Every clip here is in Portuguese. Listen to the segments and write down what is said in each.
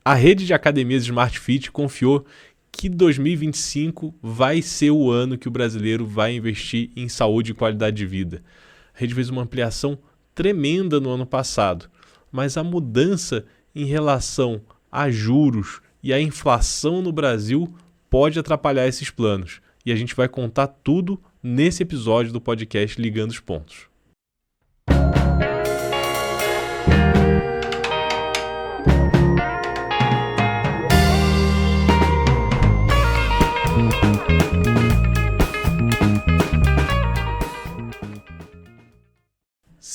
A rede de academias Smart Fit confiou que 2025 vai ser o ano que o brasileiro vai investir em saúde e qualidade de vida. A rede fez uma ampliação tremenda no ano passado, mas a mudança em relação a juros e a inflação no Brasil pode atrapalhar esses planos. E a gente vai contar tudo nesse episódio do podcast Ligando os Pontos.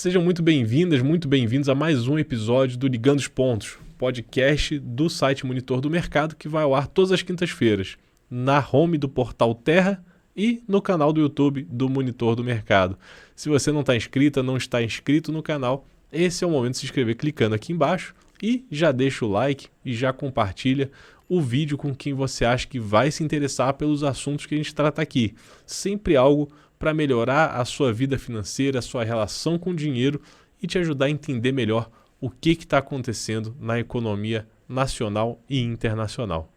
Sejam muito bem-vindas, muito bem-vindos a mais um episódio do Ligando os Pontos, podcast do site Monitor do Mercado, que vai ao ar todas as quintas-feiras, na home do portal Terra e no canal do YouTube do Monitor do Mercado. Se você não está inscrita, não está inscrito no canal, esse é o momento de se inscrever clicando aqui embaixo e já deixa o like e já compartilha o vídeo com quem você acha que vai se interessar pelos assuntos que a gente trata aqui. Sempre algo para melhorar a sua vida financeira, a sua relação com o dinheiro e te ajudar a entender melhor o que está acontecendo na economia nacional e internacional.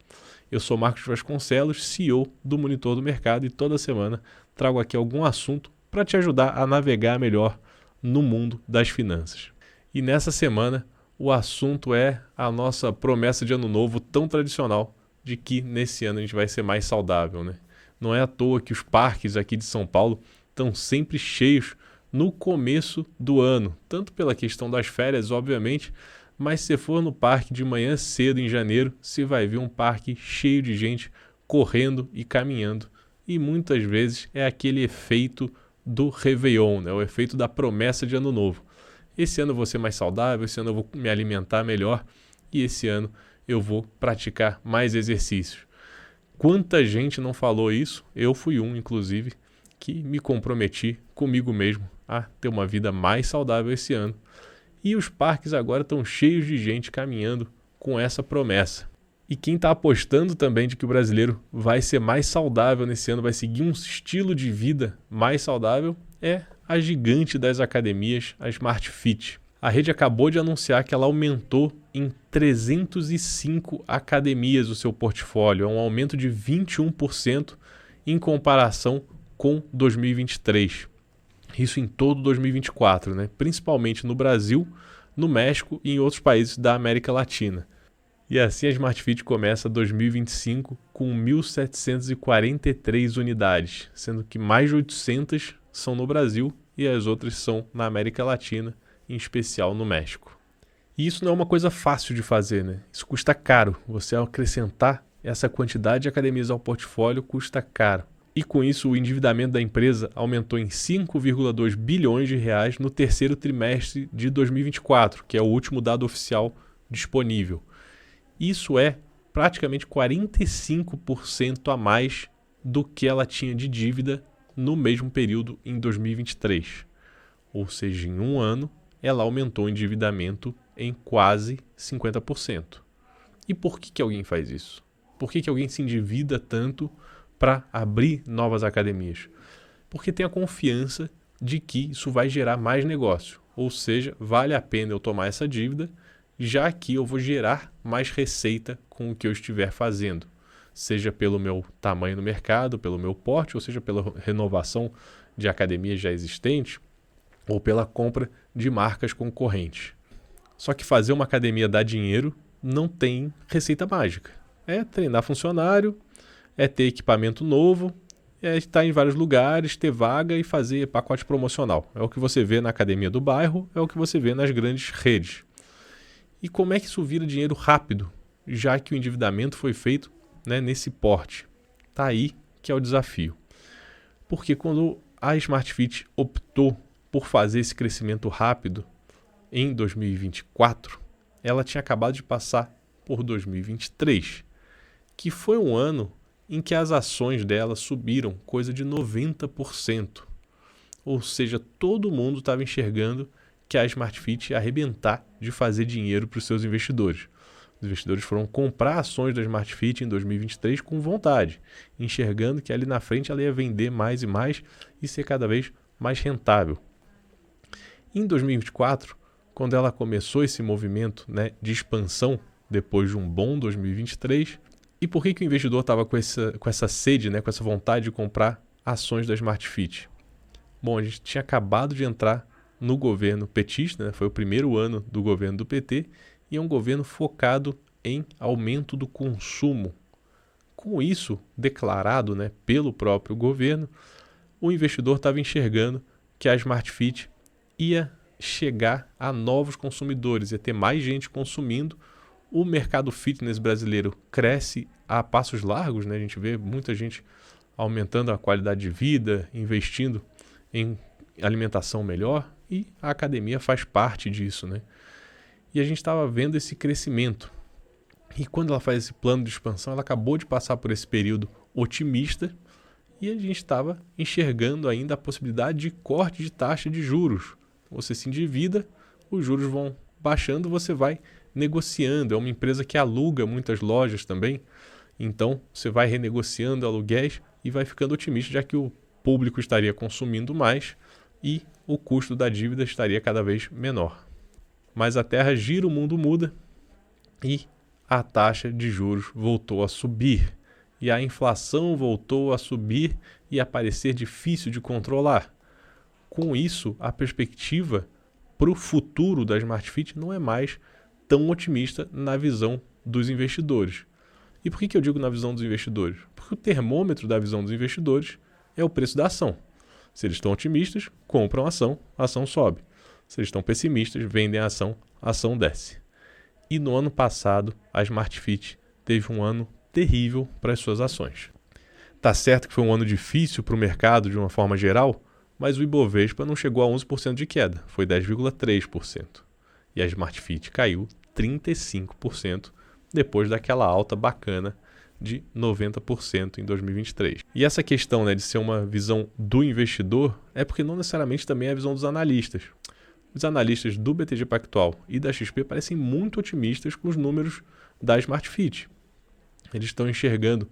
Eu sou Marcos Vasconcelos, CEO do Monitor do Mercado, e toda semana trago aqui algum assunto para te ajudar a navegar melhor no mundo das finanças. E nessa semana o assunto é a nossa promessa de ano novo tão tradicional de que nesse ano a gente vai ser mais saudável, né? Não é à toa que os parques aqui de São Paulo estão sempre cheios no começo do ano, tanto pela questão das férias, obviamente, mas se você for no parque de manhã cedo em janeiro, você vai ver um parque cheio de gente correndo e caminhando. E muitas vezes é aquele efeito do Réveillon, né? O efeito da promessa de ano novo. Esse ano eu vou ser mais saudável, esse ano eu vou me alimentar melhor e esse ano eu vou praticar mais exercícios. Quanta gente não falou isso? Eu fui um, inclusive, que me comprometi comigo mesmo a ter uma vida mais saudável esse ano. E os parques agora estão cheios de gente caminhando com essa promessa. E quem está apostando também de que o brasileiro vai ser mais saudável nesse ano, vai seguir um estilo de vida mais saudável, é a gigante das academias, a Smart Fit. A rede acabou de anunciar que ela aumentou em 305 academias o seu portfólio. É um aumento de 21% em comparação com 2023. Isso em todo 2024, né? Principalmente no Brasil, no México e em outros países da América Latina. E assim a Smart Fit começa 2025 com 1.743 unidades, sendo que mais de 800 são no Brasil e as outras são na América Latina, em especial no México. E isso não é uma coisa fácil de fazer, né? Isso custa caro. Você acrescentar essa quantidade de academias ao portfólio custa caro. E com isso o endividamento da empresa aumentou em 5,2 bilhões de reais no terceiro trimestre de 2024, que é o último dado oficial disponível. Isso é praticamente 45% a mais do que ela tinha de dívida no mesmo período em 2023. Ou seja, em um ano, ela aumentou o endividamento em quase 50%. E por que alguém faz isso? Por que alguém se endivida tanto para abrir novas academias? Porque tem a confiança de que isso vai gerar mais negócio. Ou seja, vale a pena eu tomar essa dívida, já que eu vou gerar mais receita com o que eu estiver fazendo. Seja pelo meu tamanho no mercado, pelo meu porte, ou seja pela renovação de academias já existentes, ou pela compra de marcas concorrentes. Só que fazer uma academia dar dinheiro não tem receita mágica. É treinar funcionário, é ter equipamento novo, é estar em vários lugares, ter vaga e fazer pacote promocional. É o que você vê na academia do bairro, é o que você vê nas grandes redes. E como é que isso vira dinheiro rápido, já que o endividamento foi feito, né, nesse porte? Tá aí que é o desafio. Porque quando a Smart Fit optou por fazer esse crescimento rápido em 2024, ela tinha acabado de passar por 2023, que foi um ano em que as ações dela subiram coisa de 90%. Ou seja, todo mundo estava enxergando que a Smart Fit ia arrebentar de fazer dinheiro para os seus investidores. Os investidores foram comprar ações da Smart Fit em 2023 com vontade, enxergando que ali na frente ela ia vender mais e mais e ser cada vez mais rentável. Em 2024, quando ela começou esse movimento, né, de expansão depois de um bom 2023. E por que o investidor estava com essa sede, né, com essa vontade de comprar ações da Smart Fit? Bom, a gente tinha acabado de entrar no governo petista, né? Foi o primeiro ano do governo do PT, e é um governo focado em aumento do consumo. Com isso declarado, né, pelo próprio governo, o investidor estava enxergando que a Smart Fit ia chegar a novos consumidores, ia ter mais gente consumindo. O mercado fitness brasileiro cresce a passos largos, né? A gente vê muita gente aumentando a qualidade de vida, investindo em alimentação melhor, e a academia faz parte disso, né? E a gente estava vendo esse crescimento. E quando ela faz esse plano de expansão, ela acabou de passar por esse período otimista, e a gente estava enxergando ainda a possibilidade de corte de taxa de juros. Você se endivida, os juros vão baixando, você vai negociando. É uma empresa que aluga muitas lojas também, então você vai renegociando aluguéis e vai ficando otimista, já que o público estaria consumindo mais e o custo da dívida estaria cada vez menor. Mas a Terra gira, o mundo muda e a taxa de juros voltou a subir. E a inflação voltou a subir e a parecer difícil de controlar. Com isso, a perspectiva para o futuro da Smart Fit não é mais tão otimista na visão dos investidores. E por que eu digo na visão dos investidores? Porque o termômetro da visão dos investidores é o preço da ação. Se eles estão otimistas, compram a ação sobe. Se eles estão pessimistas, vendem a ação desce. E no ano passado, a Smart Fit teve um ano terrível para as suas ações. Tá certo que foi um ano difícil para o mercado de uma forma geral, mas o Ibovespa não chegou a 11% de queda, foi 10,3%. E a Smart Fit caiu 35% depois daquela alta bacana de 90% em 2023. E essa questão, né, de ser uma visão do investidor é porque não necessariamente também é a visão dos analistas. Os analistas do BTG Pactual e da XP parecem muito otimistas com os números da Smart Fit. Eles estão enxergando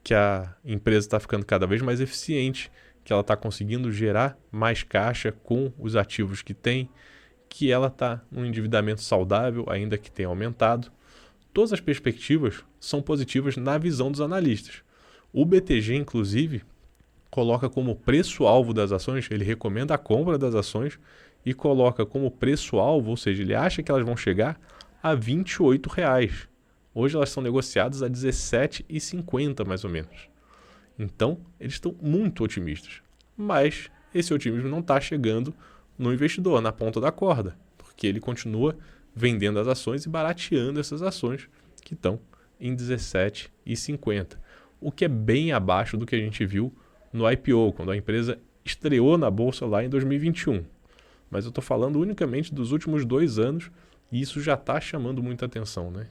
que a empresa está ficando cada vez mais eficiente, que ela está conseguindo gerar mais caixa com os ativos que tem, que ela está num endividamento saudável, ainda que tenha aumentado. Todas as perspectivas são positivas na visão dos analistas. O BTG, inclusive, coloca como preço-alvo das ações, ele recomenda a compra das ações e coloca como preço-alvo, ou seja, ele acha que elas vão chegar a R$ 28. Hoje elas são negociadas a R$ 17,50 mais ou menos. Então, eles estão muito otimistas. Mas esse otimismo não está chegando no investidor, na ponta da corda, porque ele continua vendendo as ações e barateando essas ações que estão em R$ 17,50, o que é bem abaixo do que a gente viu no IPO, quando a empresa estreou na bolsa lá em 2021. Mas eu estou falando unicamente dos últimos 2 anos e isso já está chamando muita atenção, né?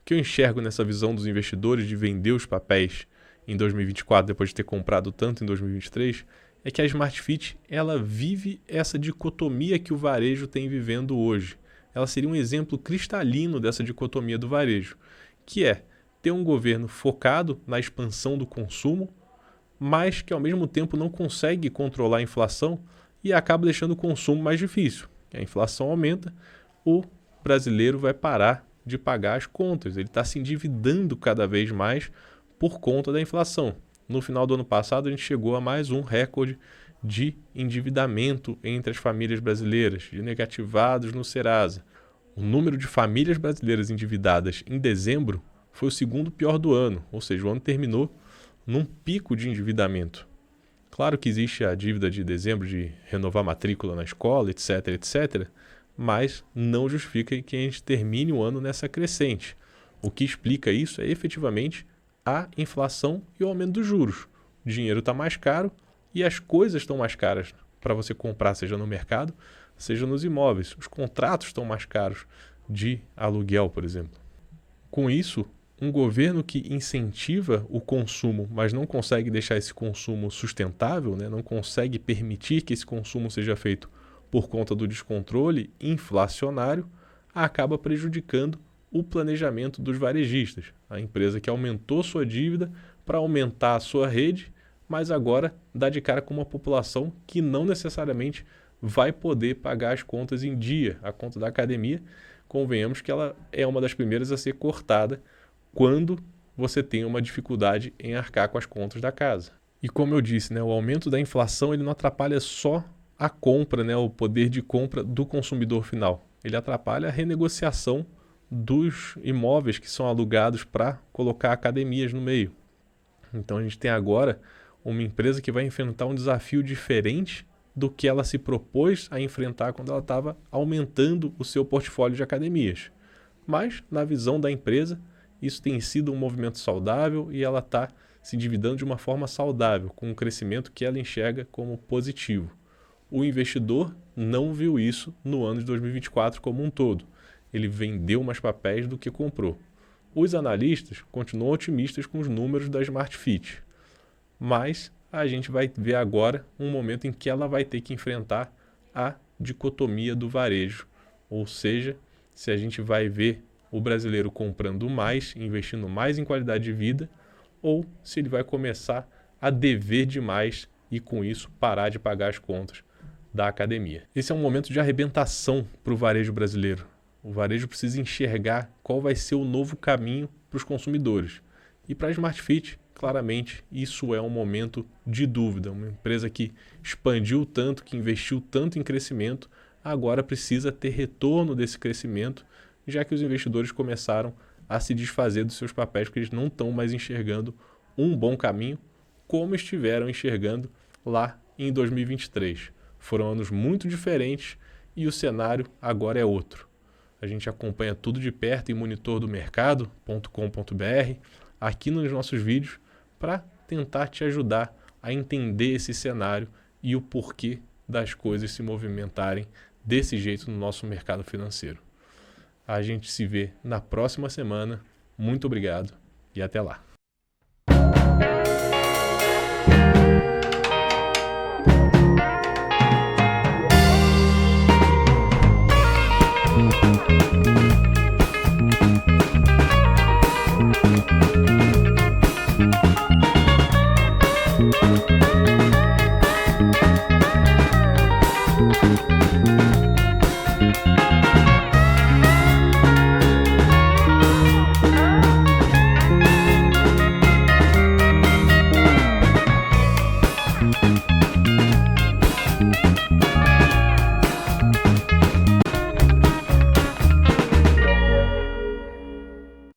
O que eu enxergo nessa visão dos investidores de vender os papéis em 2024, depois de ter comprado tanto em 2023, é que a Smart Fit ela vive essa dicotomia que o varejo tem vivendo hoje. Ela seria um exemplo cristalino dessa dicotomia do varejo, que é ter um governo focado na expansão do consumo, mas que ao mesmo tempo não consegue controlar a inflação e acaba deixando o consumo mais difícil. A inflação aumenta, o brasileiro vai parar de pagar as contas, ele está se endividando cada vez mais por conta da inflação. No final do ano passado, a gente chegou a mais um recorde de endividamento entre as famílias brasileiras, de negativados no Serasa. O número de famílias brasileiras endividadas em dezembro foi o segundo pior do ano, ou seja, o ano terminou num pico de endividamento. Claro que existe a dívida de dezembro de renovar matrícula na escola, etc, etc, mas não justifica que a gente termine o ano nessa crescente. O que explica isso é efetivamente a inflação e o aumento dos juros. O dinheiro está mais caro e as coisas estão mais caras para você comprar, seja no mercado, seja nos imóveis. Os contratos estão mais caros de aluguel, por exemplo. Com isso, um governo que incentiva o consumo, mas não consegue deixar esse consumo sustentável, né? Não consegue permitir que esse consumo seja feito por conta do descontrole inflacionário, acaba prejudicando o planejamento dos varejistas. A empresa que aumentou sua dívida para aumentar a sua rede, mas agora dá de cara com uma população que não necessariamente vai poder pagar as contas em dia, a conta da academia, convenhamos que ela é uma das primeiras a ser cortada quando você tem uma dificuldade em arcar com as contas da casa. E como eu disse, né, o aumento da inflação ele não atrapalha só a compra, né, o poder de compra do consumidor final. Ele atrapalha a renegociação dos imóveis que são alugados para colocar academias no meio. Então a gente tem agora uma empresa que vai enfrentar um desafio diferente do que ela se propôs a enfrentar quando ela estava aumentando o seu portfólio de academias. Mas, na visão da empresa, isso tem sido um movimento saudável e ela está se endividando de uma forma saudável, com um crescimento que ela enxerga como positivo. O investidor não viu isso no ano de 2024 como um todo. Ele vendeu mais papéis do que comprou. Os analistas continuam otimistas com os números da Smart Fit, mas a gente vai ver agora um momento em que ela vai ter que enfrentar a dicotomia do varejo, ou seja, se a gente vai ver o brasileiro comprando mais, investindo mais em qualidade de vida, ou se ele vai começar a dever demais e com isso parar de pagar as contas da academia. Esse é um momento de arrebentação para o varejo brasileiro. O varejo precisa enxergar qual vai ser o novo caminho para os consumidores. E para a Smart Fit, claramente, isso é um momento de dúvida. Uma empresa que expandiu tanto, que investiu tanto em crescimento, agora precisa ter retorno desse crescimento, já que os investidores começaram a se desfazer dos seus papéis, porque eles não estão mais enxergando um bom caminho, como estiveram enxergando lá em 2023. Foram anos muito diferentes e o cenário agora é outro. A gente acompanha tudo de perto em monitordomercado.com.br, aqui nos nossos vídeos, para tentar te ajudar a entender esse cenário e o porquê das coisas se movimentarem desse jeito no nosso mercado financeiro. A gente se vê na próxima semana. Muito obrigado e até lá.